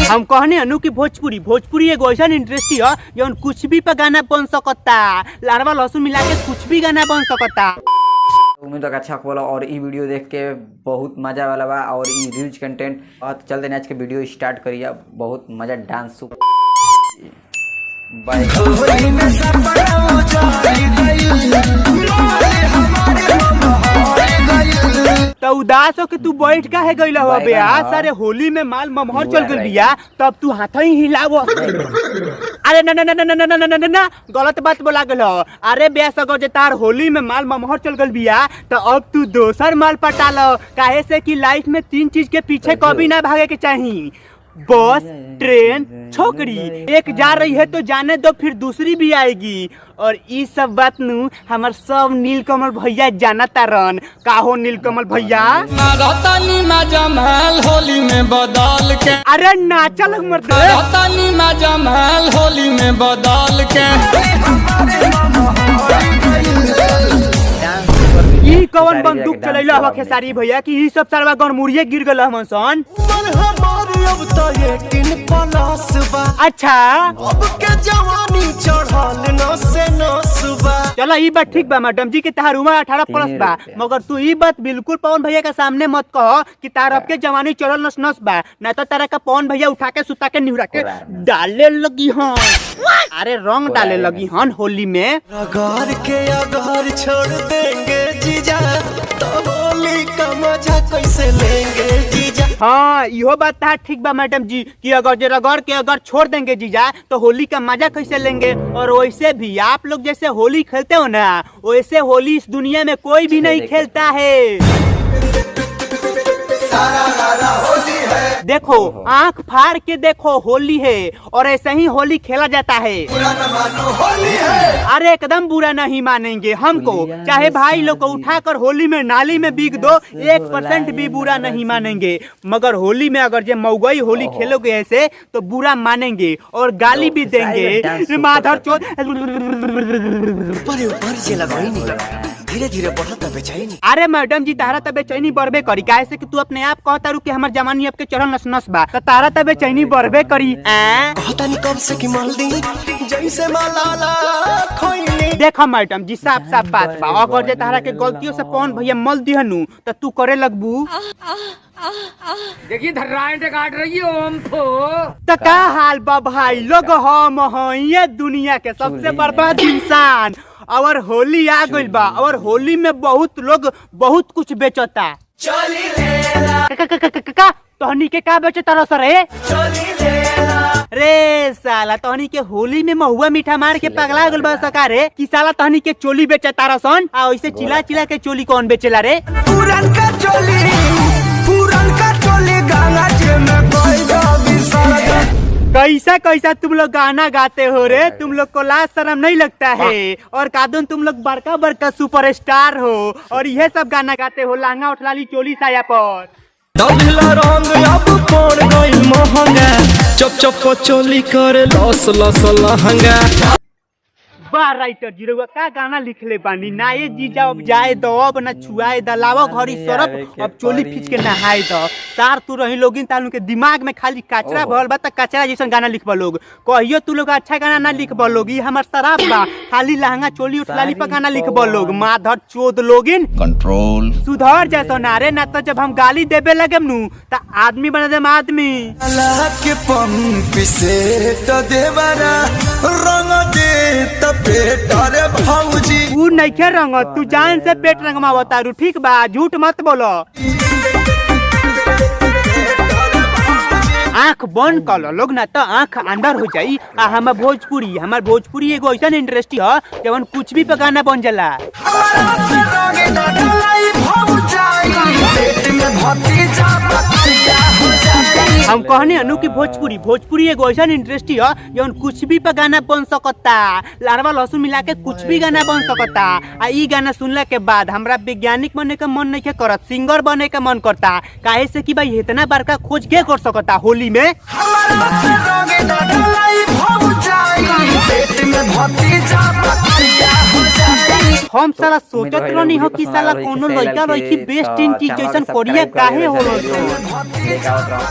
हम कहने अनु की भोजपुरी एगो ऐसा इंडस्ट्री है जौन कुछ भी पे गाना बन सकता, लारवा लहसुन मिला के कुछ भी गाना बन सकता। उम्मीद है अच्छा बोला और ये वीडियो देख के बहुत मजा वाला बा और ये रील्स कंटेंट और चलते हैं आज के वीडियो स्टार्ट करिए। बहुत मजा डांस तो उदास हो के तू बैठ का है गइल हो बे? सारे होली में माल ममहर चल गइल बिया तब तू हाथ ही हिलावो। अरे ना ना ना ना ना ना ना ना गलत बात बोला गल। अरे बे सगो जे तार होली में माल ममहर चल गइल बिया तो अब तू दोसर माल पटा लो। काहे से कि लाइफ में 3 चीज के पीछे कभी ना भागे के चाहिए, बस, ट्रेन, छोकरी। एक जा रही है तो जाने दो, फिर दूसरी भी आएगी। और ये सब बात नु हमार सब नीलकमल भैया जाना तारन। का हो नीलकमल भैया? होली में बदल के अरे नाचल मर्द होली में बदल के ई कौन बंदूक चलैला हवा खेसारी भैया कि ई सब सारा गनमुरिये गिर गल हमन सन। अच्छा अब के जवानी चढ़ल नसे नसबा। चलो ई बात ठीक बा मैडम जी के तार उम्र 18+ बा, मगर तू ई बात बिल्कुल पवन भैया के सामने मत कह कि तार अब के जवानी चढ़ल नस बा, ना तो तारा का पवन भैया उठा के सुता के निहुरा के डाले लगी हन। अरे रंग डाले लगी हन होली में। अगर के अगर छोड़ देंगे जीजा तो होली का मजा कैसे लेंगे जीजा? हाँ इहो बात था ठीक बा मैडम जी कि अगर जे रगड़ के अगर छोड़ देंगे जीजा तो होली का मजा कैसे लेंगे। और वैसे भी आप लोग जैसे होली खेलते हो ना, वैसे होली इस दुनिया में कोई भी नहीं खेलता है। देखो आंख फाड़ के देखो होली है और ऐसे ही होली खेला जाता है। अरे एकदम बुरा नहीं मानेंगे हमको, चाहे भाई लोग को उठाकर होली में नाली में बीग दो, 1% भी बुरा नहीं मानेंगे। मगर होली में अगर जे मौगई होली खेलोगे ऐसे तो बुरा मानेंगे और गाली भी देंगे। माधर चोद धीरे धीरे बढ़ता बेचैनी। अरे मैडम जी तारा तबे बेचैनी बढ़बे करी, काहे से कि तू अपने आप कहता रू कि हमर जवानी अब के चढ़ल नस बा, तो तारा तबे बेचैनी बढ़बे करी। कहता नहीं कब से कि माल दी जैसे मालाला खोइले। देखो मैडम जी साफ साफ बात बा, अगर जे तारा के गलतियों से पवन भैया मल दिहनु तो तू करे लगबू। देखिए धर्राएं काट रही हो हमको। तो का हाल बा भाई लोग? हम हैं दुनिया के सबसे बर्बाद इंसान और होली आ गइल बा और होली में बहुत लोग बहुत कुछ बेचता। तोहनी के का बेचता रह रे? रे साला तोहनी के होली में महुआ मीठा मार के पगला गइल बा सका रे कि साला तोहनी के चोली बेचता रसन। आ ऐसे चिल्ला चिल्ला के चोली कौन बेचेला रे? पुरन का चोली गंगा जी में कोई कैसा कैसा तुम लोग गाना गाते हो रे? तुम लोग को लाज शर्म नहीं लगता है? और कादुन तुम लोग बड़का बड़का सुपरस्टार हो और यह सब गाना गाते हो लहंगा उठलाली चोली साया पर। चप चप चोली करे लस लस लहंगा। वाह राइटर जीरो का गाना लिखले बानी ना ये जीजा अब जाए दो, अब ना छुआए द, लावा घरी सरफ अब चोली खींच के नहाए दो। सार तू रही लोगिन तालू के दिमाग में खाली कचरा भरल बा, त कचरा जैसा गाना लिखबा लोग। कहियो तू लोग अच्छा गाना ना लिखबा लोग, ई हमर शराब बा। खाली लहंगा चोली उठलाली पर गाना लिखबा लोग। माधर चोद लोगिन कंट्रोल सुधर जैसा नारे, ना तो जब हम गाली देबे लगेम नु त आदमी बना देम आदमी। के पंप से तो देवरा रंग दे त पेट रे भौजी। तू नइखे रंग, तू जान से पेट रंगमावता रू, ठीक बा? झूठ मत बोलो। आँख बंद कर लो लोग ना तो आँख अंदर हो जाई। हमार भोजपुरी एगो ऐसा इंडस्ट्री है जवन कुछ भी पे गाना बन जाला। हम कहने अनु की भोजपुरी एगो ऐसा इंडस्ट्री है जवन कुछ भी पे गाना बन सकता, लारवा लहसुन मिला के कुछ भी गाना बन सकता। आ ई गाना सुनला के बाद हमरा वैज्ञानिक बने का मन नहीं करत, सिंगर बने का मन करता। काहे से कि भाई इतना बड़का खोज के कर सकता होली में। हम साला तो उम्मीद सोचत है रहनी हो वीडियो कि पसंद साला आगल होई, कोनो से लड़का लाइक लड़की के, बेस्ट तो इन चीज चैनल जैसन के कोरिया सब्सक्राइब काहे कर होलो लेवे, लेके आवत रहो।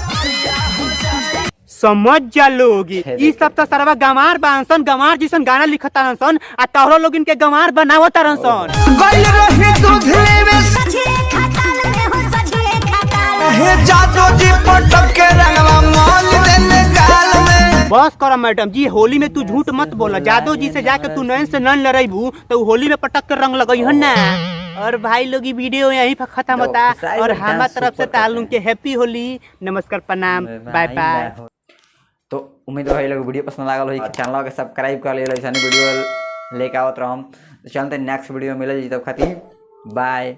समझ जा लोग ई सब तो सरवा गंवार बांसन गंवार जैसन गाना लिखतारन सन आ तोहरो लोग इनके गंवार बनावतारन सन गइल रही दूध लेवे हे जादू जी पटक के रंगवा मोल देले गाल में। बस करो मैडम जी, होली में तू झूठ मत बोला। जादव जी से जाके तू नैन से नैन लड़ाईबू तो होली में पटक के रंग लगई हन ना। और भाई लोग ये वीडियो यहीं पर खत्म होता और हमारे तरफ से तालुम के हैप्पी होली, नमस्कार, प्रणाम, बाय बाय। तो उम्मीद है लोग वीडियो पसंद लागल होई, चैनल के सब्सक्राइब कर ले, ऐसा वीडियो लेके आवत रहम। तो चलते नेक्स्ट वीडियो मिले जी, तब खातिर बाय।